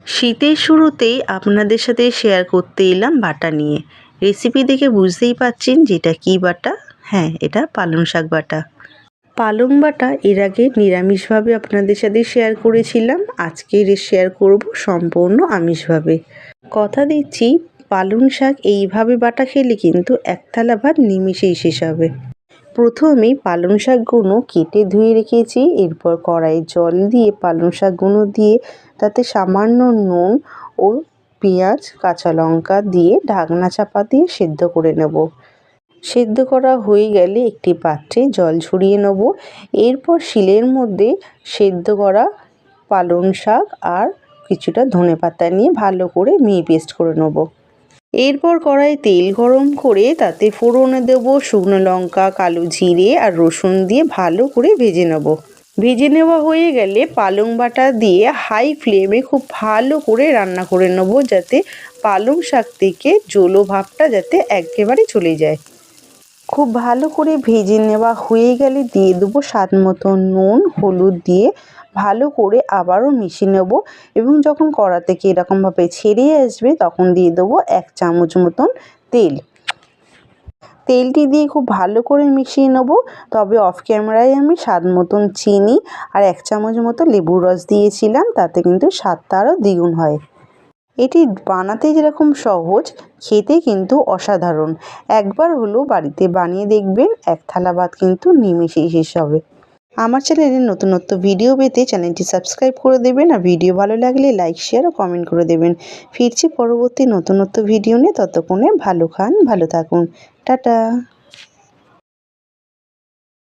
শীতের শুরুতেই আপনাদের সাথে শেয়ার করতে এলাম বাটা নিয়ে। রেসিপি দেখে বুঝতেই পারছেন যে এটা কী বাটা। হ্যাঁ, এটা পালং শাক বাটা। পালং বাটা এর আগে নিরামিষভাবে আপনাদের সাথে শেয়ার করেছিলাম, আজকে শেয়ার করব সম্পূর্ণ আমিষভাবে। কথা দিচ্ছি, পালং শাক এইভাবে বাটা খেলে কিন্তু এক থালা ভাত নিমিষেই শেষ হবে। প্রথমেই পালং শাকগুলো কেটে ধুয়ে রেখেছি, এরপর কড়াইয়ে জল দিয়ে পালং শাকগুলো দিয়ে তাতে সামান্য নুন ও পেঁয়াজ কাঁচা লঙ্কা দিয়ে ঢাকনা চাপা দিয়ে সেদ্ধ করে নেব। সেদ্ধ করা হয়ে গেলে একটি পাত্রে জল ঝরিয়ে নেব। এরপর শিলের মধ্যে সেদ্ধ করা পালং শাক আর কিছুটা ধনেপাতা নিয়ে ভালো করে মিহি পেস্ট করে নেব। এরপর কড়াইয়ে তেল গরম করে তাতে ফোড়নে দেব শুকনো লঙ্কা, কালো জিরে আর রসুন দিয়ে ভালো করে ভেজে নেব। ভেজে নেওয়া হয়ে গেলে পালং বাটা দিয়ে হাই ফ্লেমে খুব ভালো করে রান্না করে নেব, যাতে পালং শাক থেকে জলো ভাবটা যাতে একেবারে চলে যায়। খুব ভালো করে ভেজে নেওয়া হয়ে গেলে দিয়ে দেবো স্বাদ মতো নুন, হলুদ দিয়ে ভালো করে আবারও মিশিয়ে নেব এবং যখন কড়া থেকে এরকমভাবে ছেড়ে আসবে তখন দিয়ে দেবো 1 চামচ মতন তেল। তেলটি দিয়ে খুব ভালো করে মিশিয়ে নেব। তবে অফ ক্যামেরায় আমি স্বাদ মতন চিনি আর 1 চামচ মতো লেবুর রস দিয়েছিলাম, তাতে কিন্তু স্বাদটা আরও দ্বিগুণ হয়। এটি বানাতে যেরকম সহজ, খেতে কিন্তু অসাধারণ। একবার হলেও বাড়িতে বানিয়ে দেখবেন, এক থালা ভাত কিন্তু নিমেষেই শেষ হবে। আমার চ্যানেলে নতুনত্ব ভিডিও পেতে চ্যানেলটি সাবস্ক্রাইব করে দেবেন আর ভিডিও ভালো লাগলে লাইক, শেয়ার ও কমেন্ট করে দেবেন। ফিরছি পরবর্তী নতুনত্ব ভিডিও নিয়ে, ততক্ষণে ভালো খান, ভালো থাকুন। টাটা।